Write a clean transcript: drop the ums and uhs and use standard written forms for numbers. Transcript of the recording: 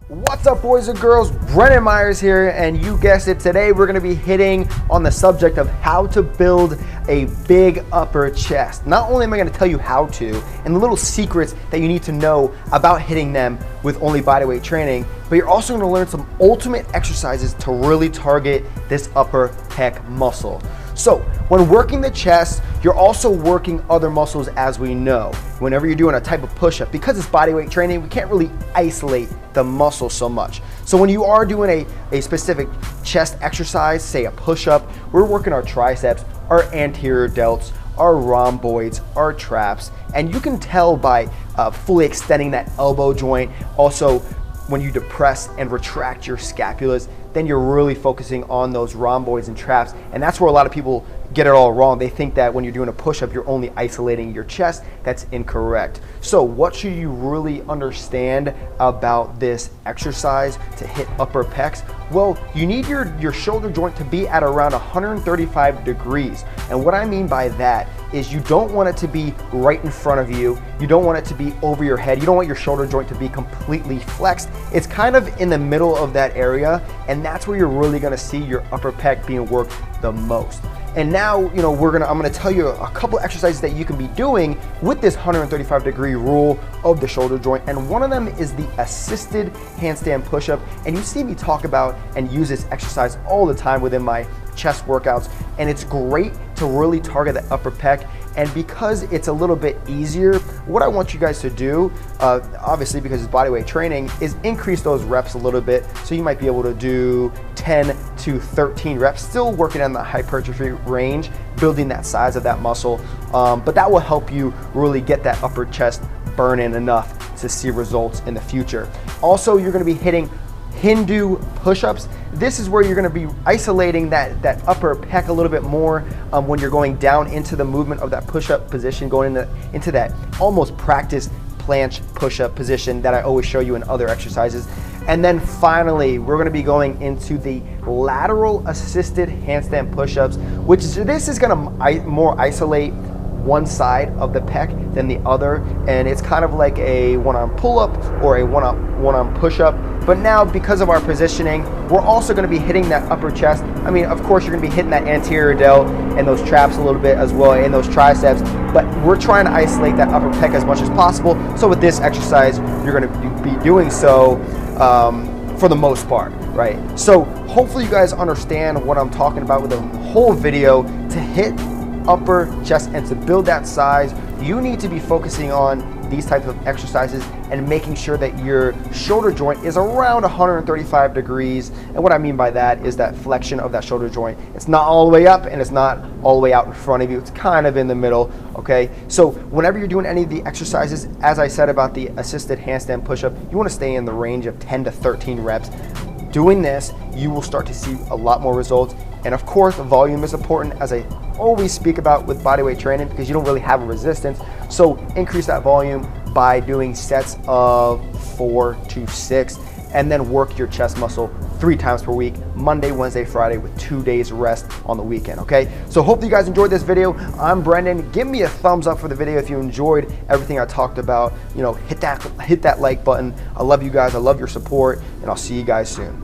What's up, boys and girls? Brennan Myers here, and you guessed it, today we're going to be hitting on the subject of how to build a big upper chest. Not only am I going to tell you how to and the little secrets that you need to know about hitting them with only bodyweight training, but you're also going to learn some ultimate exercises to really target this upper pec muscle. So when working the chest, you're also working other muscles, as we know. Whenever you're doing a type of push-up, because it's bodyweight training, we can't really isolate the muscle so much. So when you are doing a specific chest exercise, say a push-up, we're working our triceps, our anterior delts, our rhomboids, our traps, and you can tell by fully extending that elbow joint. Also, when you depress and retract your scapulas, then you're really focusing on those rhomboids and traps, and that's where a lot of people get it all wrong. They think that when you're doing a push-up, you're only isolating your chest. That's incorrect. So what should you really understand about this exercise to hit upper pecs? Well, you need your shoulder joint to be at around 135 degrees. And what I mean by that is you don't want it to be right in front of you. You don't want it to be over your head. You don't want your shoulder joint to be completely flexed. It's kind of in the middle of that area, and that's where you're really gonna see your upper pec being worked the most. And now, I'm gonna tell you a couple exercises that you can be doing with this 135 degree rule of the shoulder joint. And one of them is the assisted handstand push-up. And you see me talk about and use this exercise all the time within my chest workouts. And it's great to really target the upper pec. And because it's a little bit easier, what I want you guys to do, obviously because it's bodyweight training, is increase those reps a little bit. So you might be able to do 10 to 13 reps, still working on the hypertrophy range, building that size of that muscle. But that will help you really get that upper chest burn in enough to see results in the future. Also, you're gonna be hitting Hindu push-ups. This is where you're going to be isolating that upper pec a little bit more when you're going down into the movement of that push-up position, going into that almost practice planche push-up position that I always show you in other exercises. And then finally, we're going to be going into the lateral assisted handstand push-ups, which this is going to more isolate one side of the pec than the other, and it's kind of like a one-arm pull-up or a one-arm push-up. But now, because of our positioning, we're also going to be hitting that upper chest. I mean, of course, you're going to be hitting that anterior delt and those traps a little bit as well, and those triceps, but we're trying to isolate that upper pec as much as possible. So with this exercise, you're going to be doing so for the most part, right? So hopefully you guys understand what I'm talking about with the whole video. To hit upper chest and to build that size, you need to be focusing on these types of exercises and making sure that your shoulder joint is around 135 degrees. And what I mean by that is that flexion of that shoulder joint. It's not all the way up and it's not all the way out in front of you. It's kind of in the middle, okay? So whenever you're doing any of the exercises, as I said about the assisted handstand push-up, you want to stay in the range of 10 to 13 reps. Doing this, you will start to see a lot more results. And of course, volume is important, as I always speak about with bodyweight training, because you don't really have a resistance. So increase that volume by doing sets of 4 to 6, and then work your chest muscle 3 times per week, Monday, Wednesday, Friday, with 2 days rest on the weekend, okay? So hope you guys enjoyed this video. I'm Brendan. Give me a thumbs up for the video if you enjoyed everything I talked about. Hit that like button. I love you guys. I love your support, and I'll see you guys soon.